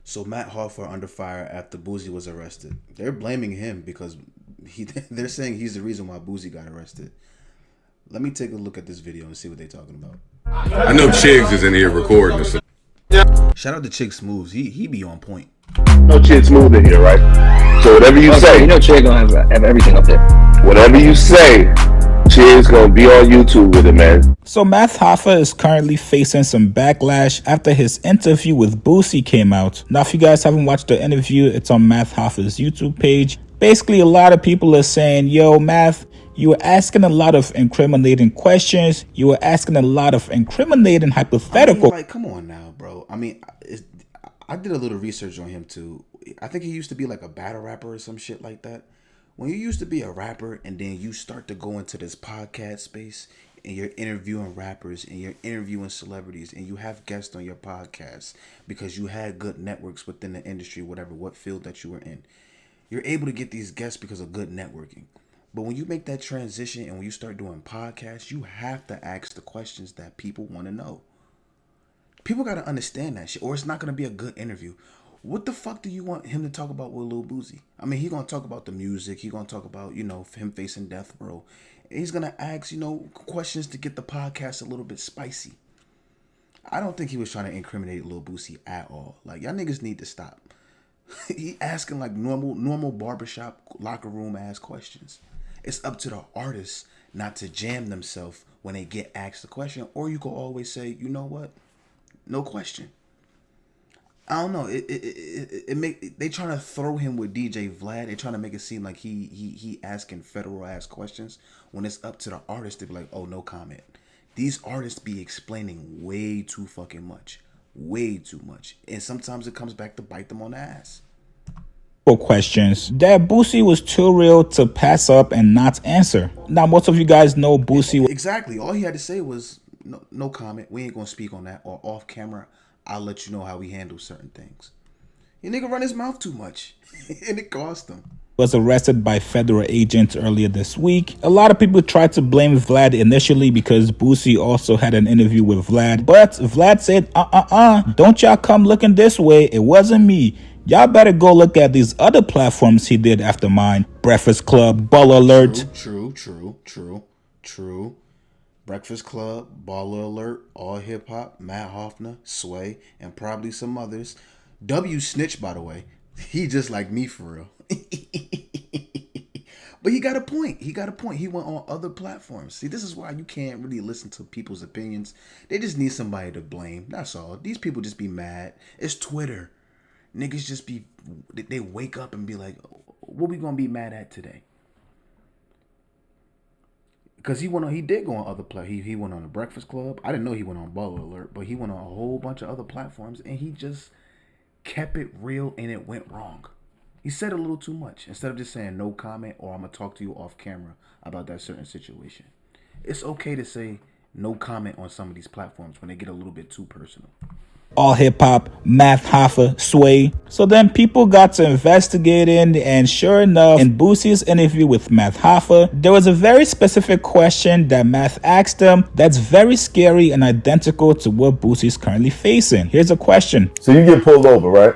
So Matt Hoffa under fire after Boosie was arrested. They're blaming him because they're saying he's the reason why Boosie got arrested. Let me take a look at this video and see what they're talking about. I know Chigs is in here recording this. Shout out to Chick Smooths. He be on point. No Chick Smooth in here, right? So whatever you say, you know Chig gonna have everything up there. whatever you say, Chig's gonna be on YouTube with it, man. So Matt Hoffa is currently facing some backlash after his interview with Boosie came out. Now, if you guys haven't watched the interview, it's on Matt Hoffa's YouTube page. Basically, a lot of people are saying, yo, Matt, you were asking a lot of incriminating questions. You were asking a lot of incriminating hypothetical. Like, come on now, bro. I mean, I did a little research on him too. I think he used to be like a battle rapper or some shit like that. When you used to be a rapper and then you start to go into this podcast space and you're interviewing rappers and you're interviewing celebrities and you have guests on your podcast because you had good networks within the industry, whatever, what field that you were in. You're able to get these guests because of good networking. But when you make that transition and when you start doing podcasts, you have to ask the questions that people want to know. People got to understand that shit or it's not going to be a good interview. What the fuck do you want him to talk about with Lil Boosie? I mean, he's going to talk about the music. He's going to talk about, him facing death row. He's going to ask, questions to get the podcast a little bit spicy. I don't think he was trying to incriminate Lil Boosie at all. Like, y'all niggas need to stop. He asking like normal barbershop locker room ass questions. It's up to the artist not to jam themselves when they get asked a question. Or you could always say, you know what? No question. I don't know. They trying to throw him with DJ Vlad. They trying to make it seem like he asking federal ass questions when it's up to the artist to be like, oh, no comment. These artists be explaining way too fucking much. Way too much. And sometimes it comes back to bite them on the ass. Questions that Boosie was too real to pass up and not answer. Now, most of you guys know Boosie. Exactly. All he had to say was, no comment. We ain't going to speak on that. Or off camera, I'll let you know how we handle certain things. Your nigga run his mouth too much. And it cost him. Was arrested by federal agents earlier this week. A lot of people tried to blame Vlad initially because Boosie also had an interview with Vlad. But Vlad said, don't y'all come looking this way. It wasn't me. Y'all better go look at these other platforms he did after mine. Breakfast Club, Baller Alert. True. Breakfast Club, Baller Alert, All Hip Hop, Matt Hoffner, Sway, and probably some others. W snitch, by the way. He just like me for real. But he got a point. He went on other platforms. See, this is why you can't really listen to people's opinions. They just need somebody to blame. That's all. These people just be mad. It's Twitter. Niggas just be, they wake up and be like, what we gonna be mad at today? Because he did go on other platforms. He went on the Breakfast Club. I didn't know he went on Baller Alert, but he went on a whole bunch of other platforms and he just kept it real and it went wrong. He said a little too much. Instead of just saying no comment or I'm going to talk to you off camera about that certain situation. It's okay to say no comment on some of these platforms when they get a little bit too personal. All Hip Hop, Matt Hoffa, Sway. So then people got to investigating, and sure enough, in Boosie's interview with Matt Hoffa, there was a very specific question that Matt asked him that's very scary and identical to what Boosie's currently facing. Here's a question. So you get pulled over, right?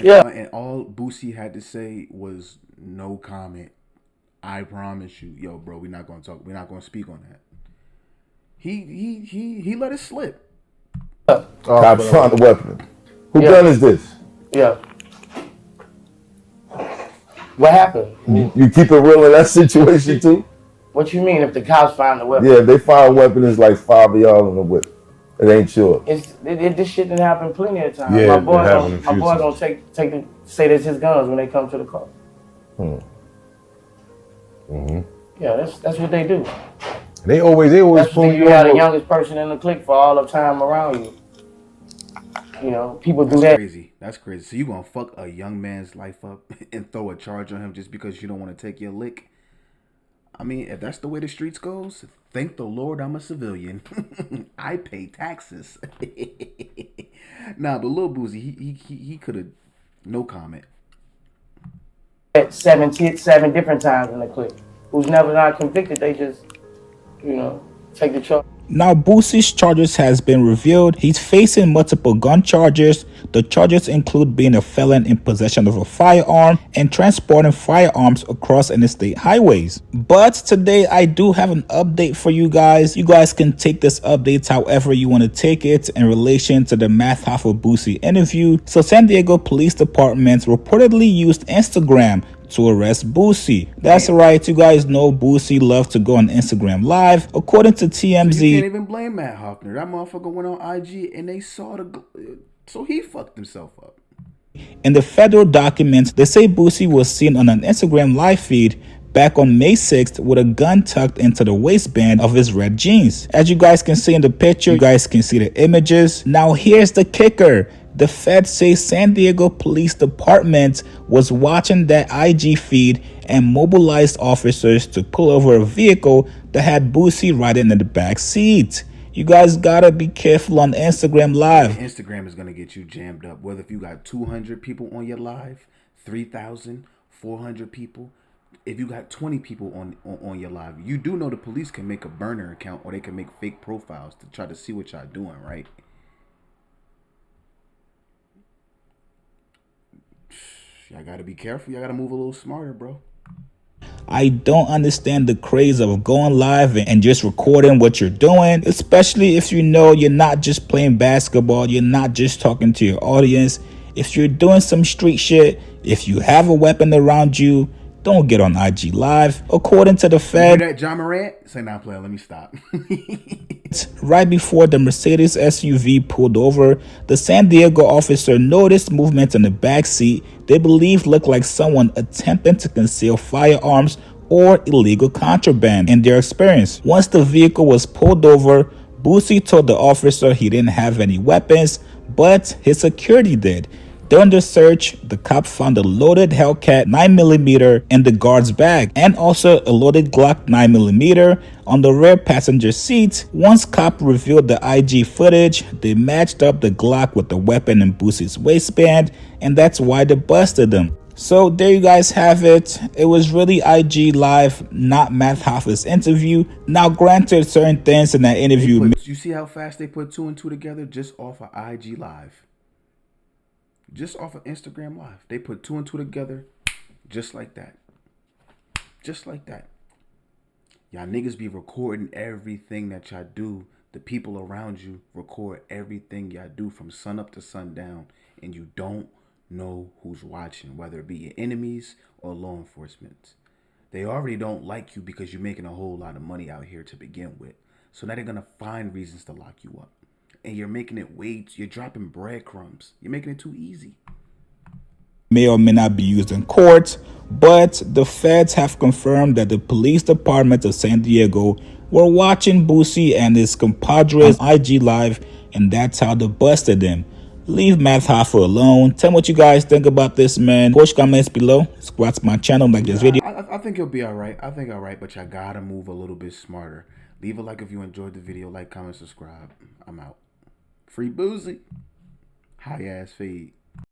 Yeah. And all Boosie had to say was no comment. I promise you, yo, bro, we're not gonna talk. We're not gonna speak on that. He let it slip. Cops found the weapon. Who gun is this? Yeah. What happened? You keep it real in that situation too? What you mean if the cops find the weapon? Yeah, if they find a weapon, it's like 5 of y'all on the whip. It ain't sure. This shit didn't happen plenty of times. Yeah, my boy gonna say that's his guns when they come to the car. Yeah, that's what they do. They always That's pull you are the youngest person in the clique for all the time around you. You know, people do that. That's crazy. So you gonna fuck a young man's life up and throw a charge on him just because you don't want to take your lick? I mean, if that's the way the streets goes, thank the Lord I'm a civilian. I pay taxes. Nah, but Lil Boosie, he could have no comment. Seven different times in the clique. Who's never not convicted, they just, take the charge. Now, Boosie's charges has been revealed. He's facing multiple gun charges. The charges include being a felon in possession of a firearm and transporting firearms across interstate highways. But today I do have an update for you guys. You guys can take this update however you want to take it in relation to the Math Hoffa Boosie interview. So San Diego Police Department reportedly used Instagram to arrest Boosie. That's right, you guys know Boosie loves to go on Instagram Live. According to TMZ, you can't even blame Matt Hoffner. That motherfucker went on IG and they saw so he fucked himself up. In the federal documents, they say Boosie was seen on an Instagram live feed back on May 6th with a gun tucked into the waistband of his red jeans. As you guys can see in the picture, you guys can see the images. Now here's the kicker. The feds say San Diego Police Department was watching that IG feed and mobilized officers to pull over a vehicle that had Boosie riding in the back seat. You guys gotta be careful on Instagram Live. Instagram is gonna get you jammed up. Whether if you got 200 people on your live, 3,000, 400 people, if you got 20 people on your live, you do know the police can make a burner account or they can make fake profiles to try to see what y'all doing, right? Y'all gotta be careful. Y'all gotta move a little smarter, bro. I don't understand the craze of going live and just recording what you're doing, especially if you know you're not just playing basketball, you're not just talking to your audience. If you're doing some street shit, if you have a weapon around you, don't get on IG Live. According to the Fed, that John Morant? Say now, player, let me stop. right before the Mercedes SUV pulled over, the San Diego officer noticed movement in the back seat they believed looked like someone attempting to conceal firearms or illegal contraband in their experience. Once the vehicle was pulled over, Boosie told the officer he didn't have any weapons, but his security did. During the search, the cop found a loaded Hellcat 9mm in the guard's bag and also a loaded Glock 9mm on the rear passenger seat. Once cop reviewed the IG footage, they matched up the Glock with the weapon in Boosie's waistband, and that's why they busted them. So there you guys have it. It was really IG Live, not Math Hoffa's interview. Now granted, certain things in that interview... You see how fast they put 2 and 2 together just off of IG Live? Just off of Instagram Live. They put 2 and 2 together just like that. Just like that. Y'all niggas be recording everything that y'all do. The people around you record everything y'all do from sun up to sundown. And you don't know who's watching, whether it be your enemies or law enforcement. They already don't like you because you're making a whole lot of money out here to begin with. So now they're going to find reasons to lock you up. And you're making it you're dropping breadcrumbs. You're making it too easy. May or may not be used in court, but the feds have confirmed that the police department of San Diego were watching Boosie and his compadres on IG Live, and that's how they busted him. Leave Math Hoffa alone. Tell me what you guys think about this, man. Post comments below. Subscribe to my channel, like this video. I think you'll be alright. I think alright, but y'all gotta move a little bit smarter. Leave a like if you enjoyed the video. Like, comment, subscribe. I'm out. Free Boosie. High ass feed.